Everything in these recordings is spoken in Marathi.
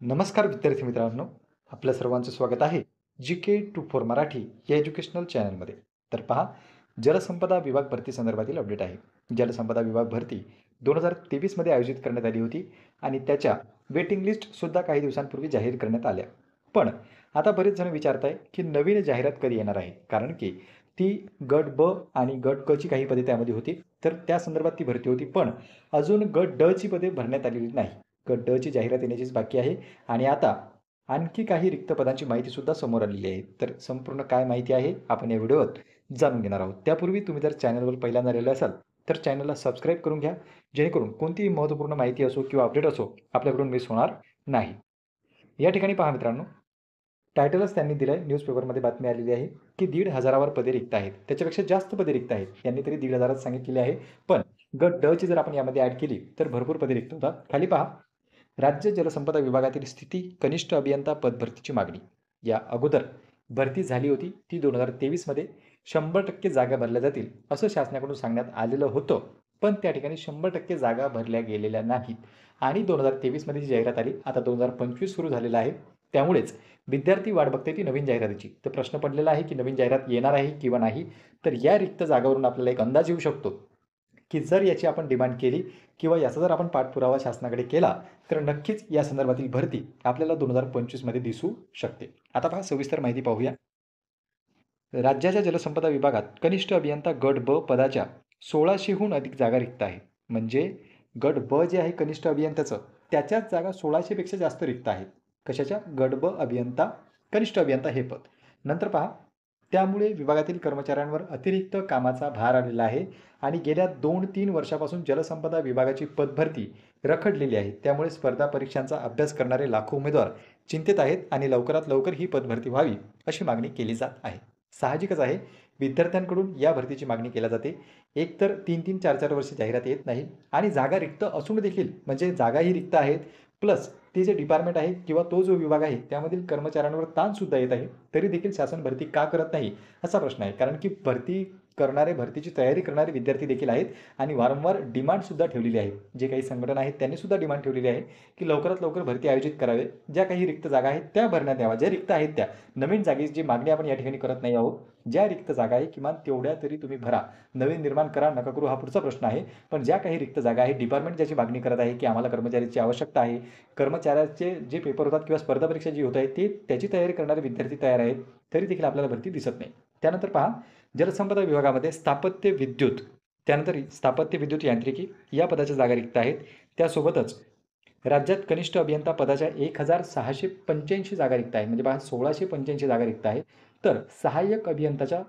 नमस्कार विद्यार्थी मित्रांनो, आपल्या सर्वांचं स्वागत आहे GK24 मराठी या एज्युकेशनल चॅनलमध्ये. तर पहा, जलसंपदा विभाग भरती संदर्भातील अपडेट आहे. जलसंपदा विभाग भरती 2023 मध्ये आयोजित करण्यात आली होती आणि त्याच्या वेटिंग लिस्टसुद्धा काही दिवसांपूर्वी जाहीर करण्यात आल्या. पण आता बरेच जण विचारत आहे की नवीन जाहिरात कधी येणार आहे, कारण की ती गट ब आणि गट क ची काही पदे त्यामध्ये होती, तर त्या संदर्भात ती भरती होती. पण अजून गट ड ची पदे भरण्यात आलेली नाही. गट ड ची जाहिरात येण्याचीच बाकी आहे आणि आता आणखी काही रिक्त पदांची माहितीसुद्धा समोर आलेली आहे. तर संपूर्ण काय माहिती आहे आपण या व्हिडिओत जाणून घेणार आहोत. त्यापूर्वी तुम्ही जर चॅनलवर पहिल्यांदा आलेले असाल तर चॅनलला सबस्क्राईब करून घ्या, जेणेकरून कोणतीही महत्त्वपूर्ण माहिती असो किंवा अपडेट असो आपल्याकडून मिस होणार नाही. या ठिकाणी पहा मित्रांनो, टायटलच त्यांनी दिलं आहे. न्यूजपेपरमध्ये बातमी आलेली आहे की 1,500 पदे रिक्त आहेत. त्याच्यापेक्षा जास्त पदे रिक्त आहेत. यांनी तरी 1,500 सांगितलेले आहे, पण गट ड ची जर आपण यामध्ये ॲड केली तर भरपूर पदे रिक्त होतात. खाली पहा, राज्य जलसंपदा विभागातील स्थिती कनिष्ठ अभियंता पदभरतीची मागणी. या अगोदर भरती झाली होती ती 2023 मध्ये 100% जागा भरल्या जातील असं शासनाकडून सांगण्यात आलेलं होतं. पण त्या ठिकाणी 100% जागा भरल्या गेलेल्या नाहीत आणि 2023 मध्ये जी जाहिरात आली, आता 2025 सुरू झालेलं आहे, त्यामुळेच विद्यार्थी वाट बघते ती नवीन जाहिरातीची. तर प्रश्न पडलेला आहे की नवीन जाहिरात येणार आहे किंवा नाही. तर या रिक्त जागावरून आपल्याला एक अंदाज येऊ शकतो की जर याची आपण डिमांड केली किंवा याचा जर आपण पाठपुरावा शासनाकडे केला तर नक्कीच या संदर्भातील भरती आपल्याला 2025 मध्ये दिसू शकते. आता पहा, सविस्तर माहिती पाहूया. राज्याच्या जलसंपदा विभागात कनिष्ठ अभियंता गट ब पदाच्या 1600हून अधिक जागा रिक्त आहेत. म्हणजे गट ब जे आहे कनिष्ठ अभियंत्याचं, त्याच्याच जागा 1600 पेक्षा जास्त रिक्त आहेत. कशाच्या? गट ब अभियंता, कनिष्ठ अभियंता हे पद. नंतर पहा, त्यामुळे विभागातील कर्मचाऱ्यांवर अतिरिक्त कामाचा भार आलेला आहे आणि गेल्या 2-3 वर्षापासून जलसंपदा विभागाची पदभरती रखडलेली आहे. त्यामुळे स्पर्धा परीक्षांचा अभ्यास करणारे लाखो उमेदवार चिंतेत आहेत आणि लवकरात लवकर ही पदभरती व्हावी अशी मागणी केली जात आहे. साहजिकच आहे, विद्यार्थ्यांकडून या भरतीची मागणी केली जाते. एकतर 3-3, 4-4 वर्षे जाहिरात येत नाही आणि जागा रिक्त असून देखील, म्हणजे जागाही रिक्त आहेत, प्लस ते जे डिपार्टमेंट आहे किंवा तो जो विभाग आहे त्यामधील कर्मचाऱ्यांवर ताणसुद्धा येत आहे. तरी देखील शासन भरती का करत नाही असा प्रश्न आहे. कारण की भरती करणारे, भरतीची तयारी करणारे विद्यार्थी देखील आहेत आणि वारंवार डिमांडसुद्धा ठेवलेली आहे. जे काही संघटना आहेत त्यांनीसुद्धा डिमांड ठेवलेली आहे की लवकरात लवकर भरती आयोजित करावे. ज्या काही रिक्त जागा आहेत त्या भरण्यात याव्या. ज्या रिक्त आहेत त्या, नवीन जागेची जी मागणी आपण या ठिकाणी करत नाही आहोत, ज्या रिक्त जागा आहे किमान तेवढ्या तरी तुम्ही भरा. नवीन निर्माण करा नका करू हा पुढचा प्रश्न आहे. पण ज्या काही रिक्त जागा आहेत, डिपार्टमेंट ज्याची मागणी करत आहे की आम्हाला कर्मचाऱ्याची आवश्यकता आहे, कर्मचाऱ्याचे जे पेपर होतात किंवा स्पर्धा परीक्षा जी होत आहे ते त्याची तयारी करणारे विद्यार्थी तयार आहेत, तरी देखील आपल्याला भरती दिसत नाही. त्यानंतर पहा, जलसंपदा विभागामध्ये स्थापत्य विद्युत, त्यानंतर स्थापत्य विद्युत यांत्रिकी या पदाच्या जागा रिक्त आहेत. त्यासोबतच राज्यात कनिष्ठ अभियंता पदाच्या 1,685 जागा रिक्त आहेत. म्हणजे पहा, 1,685 जागा रिक्त आहेत. तर सहाय्यक अभियंताच्या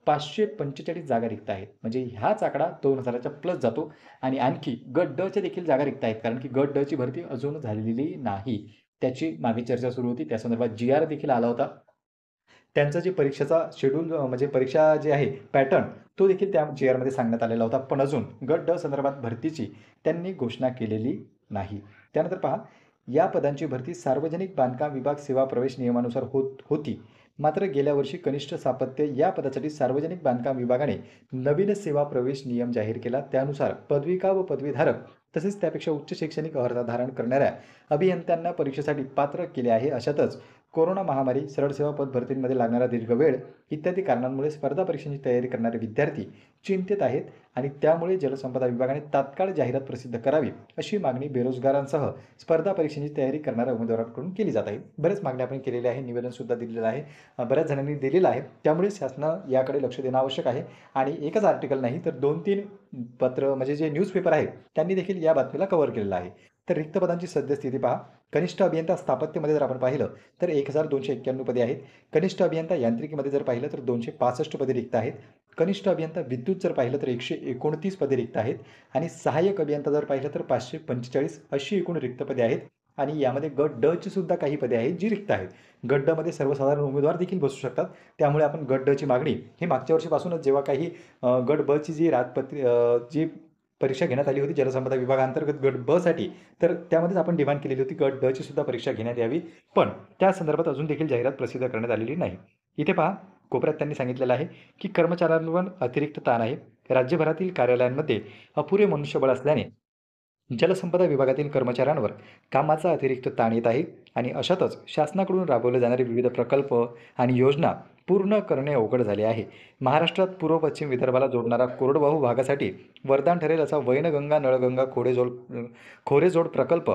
545 जागा रिक्त आहेत. म्हणजे हाच आकडा 2,000च्या प्लस जातो आणि आणखी गट ड च्या देखील जागा रिक्त आहेत, कारण की गट ड ची भरती अजून झालेली नाही. त्याची मागे चर्चा सुरू होती, त्या संदर्भात GR देखील आला होता. त्यांचं जे परीक्षेचा शेड्यूल, म्हणजे परीक्षा जे आहे पॅटर्न, तो देखील त्या GRमध्ये सांगण्यात आलेला होता. पण अजून गट ड संदर्भात भरतीची त्यांनी घोषणा केलेली नाही. त्यानंतर पहा, या पदांची भरती सार्वजनिक बांधकाम विभाग सेवा प्रवेश नियमानुसार होती. मात्र गेल्या वर्षी कनिष्ठ स्थापत्य या पदासाठी सार्वजनिक बांधकाम विभागाने नवीन सेवा प्रवेश नियम जाहीर केला. त्यानुसार पदविका व पदवीधारक तसेच त्यापेक्षा उच्च शैक्षणिक अर्हता धारण करणाऱ्या अभियंत्यांना परीक्षेसाठी पात्र केले आहे. अशातच कोरोना महामारी, सरळ सेवा पद भरतींमध्ये लागणारा दीर्घ वेळ इत्यादी कारणांमुळे स्पर्धा परीक्षांची तयारी करणारे विद्यार्थी चिंतेत आहेत आणि त्यामुळे जलसंपदा विभागाने तात्काळ जाहिरात प्रसिद्ध करावी अशी मागणी बेरोजगारांसह स्पर्धा परीक्षांची तयारी करणाऱ्या उमेदवारांकडून केली जात आहे. बरेच मागण्या आपण केलेल्या आहे, निवेदनसुद्धा दिलेलं आहे, बऱ्याच जणांनी दिलेलं आहे. त्यामुळे शासनानं याकडे लक्ष देणं आवश्यक आहे आणि एकच आर्टिकल नाही तर 2-3 पत्र, म्हणजे जे न्यूजपेपर आहेत त्यांनी देखील या बातमीला कव्हर केलेलं आहे. तर रिक्त पदांची सद्यस्थिती पहा. कनिष्ठ अभियंता स्थापत्यमध्ये जर आपण पाहिलं तर 1,291 पदे आहेत. कनिष्ठ अभियंता यांत्रिकीमध्ये जर पाहिलं तर 265 पदे रिक्त आहेत. कनिष्ठ अभियंता विद्युत जर पाहिलं तर 129 पदे रिक्त आहेत आणि सहाय्यक अभियंता जर पाहिलं तर 545 अशी एकूण रिक्त पदे आहेत. आणि यामध्ये गट ड ची सुद्धा काही पदे आहेत जी रिक्त आहेत. गट ड मध्ये सर्वसाधारण उमेदवार देखील बसू शकतात. त्यामुळे आपण गट ड ची मागणी ही मागच्या वर्षीपासूनच, जेव्हा काही गट ब ची जी जी परीक्षा घेण्यात आली होती जलसंपदा विभागाअंतर्गत गट ब साठी, तर त्यामध्येच आपण डिमांड केलेली होती गट ड ची सुद्धा परीक्षा घेण्यात यावी. पण त्या संदर्भात अजून देखील जाहिरात प्रसिद्ध करण्यात आलेली नाही. इथे पहा, कोपऱ्यात त्यांनी सांगितलेलं आहे की कर्मचाऱ्यांवर अतिरिक्त ताण आहे. राज्यभरातील कार्यालयांमध्ये अपुरे मनुष्यबळ असल्याने जलसंपदा विभागातील कर्मचाऱ्यांवर कामाचा अतिरिक्त ताण येत आहे आणि अशातच शासनाकडून राबवले जाणारे विविध प्रकल्प आणि योजना पूर्ण करणे अवघड झाले आहे. महाराष्ट्रात पूर्व पश्चिम विदर्भाला जोडणारा कोरडवाहू भागासाठी वरदान ठरेल असा वैनगंगा, नळगंगा, खोरेजोड प्रकल्प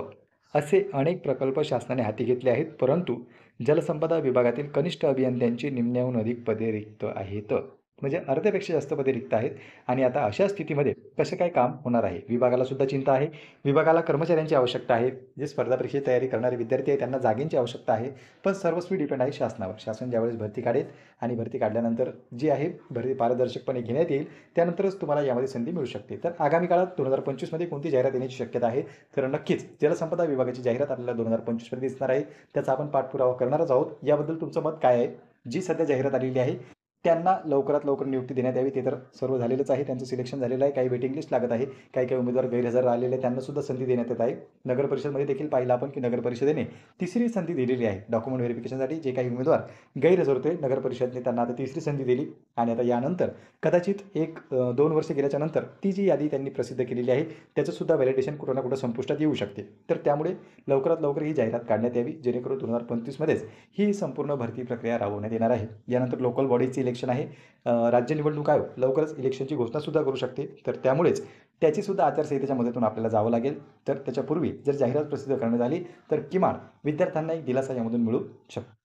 असे अनेक प्रकल्प शासनाने हाती घेतले आहेत. परंतु जलसंपदा विभागातील कनिष्ठ अभियंत्यांची निम्म्याहून अधिक पदे रिक्त आहेत. म्हणजे अर्ध्यापेक्षा जास्त पदे रिक्त आहेत आणि आता अशा स्थितीमध्ये कसं काय काम होणार आहे? विभागाला सुद्धा चिंता आहे. विभागाला कर्मचाऱ्यांची आवश्यकता आहे. जे स्पर्धा परीक्षेची तयारी करणारे विद्यार्थी आहेत त्यांना जागेची आवश्यकता आहे. पण सर्वस्वी डिपेंड आहे शासनावर. शासन ज्यावेळेस भरती काढेल आणि भरती काढल्यानंतर जी आहे भरती पारदर्शकपणे घेण्यात येईल, त्यानंतरच तुम्हाला यामध्ये संधी मिळू शकते. तर आगामी काळात 2025 मध्ये कोणती जाहिरात येण्याची शक्यता आहे? तर नक्कीच जलसंपदा विभागाची जाहिरात आपल्याला 2025 मध्ये दिसणार आहे. त्याचा आपण पाठपुरावा करणारच आहोत. याबद्दल तुमचं मत काय आहे? जी सध्या जाहिरात आलेली आहे त्यांना लवकरात लवकर नियुक्ती देण्यात यावी. ते तर सर्व झालेलंच आहे. त्यांचं सिलेक्शन झालेलं आहे. काही वेटिंग लिस्ट लागत आहे. काही उमेदवार गैरहजर राहिलेले त्यांना सुद्धा संधी देण्यात येत आहे. नगर परिषदमध्ये देखील पाहिलं आपण की नगर परिषदेने तिसरी संधी दिलेली आहे. डॉक्युमेंट व्हेरिफिकेशनसाठी जे काही उमेदवार गैरहजर होते नगर परिषदेने त्यांना आता तिसरी संधी दिली आणि आता यानंतर कदाचित 1-2 वर्ष गेल्याच्या नंतर ती जी यादी त्यांनी प्रसिद्ध केलेली आहे त्याचं सुद्धा व्हॅलिडेशन कुठं ना कुठं संपुष्टात येऊ शकते. तर त्यामुळे लवकरात लवकर ही जाहिरात काढण्यात यावी जेणेकरून 2025 मध्येच ही संपूर्ण भरती प्रक्रिया राबवण्यात येणार आहे. यानंतर लोकल बॉडीची इलेक्शन आहे. राज्य निवडणूक आयोग लवकरच इलेक्शनची घोषणासुद्धा करू शकते. तर त्यामुळेच त्याचीसुद्धा आचारसंहितेच्या मदतीतून आपल्याला जावं लागेल. तर त्याच्यापूर्वी जर जाहिरात प्रसिद्ध करण्यात आली तर किमान विद्यार्थ्यांना एक दिलासा यामधून मिळू शकतो.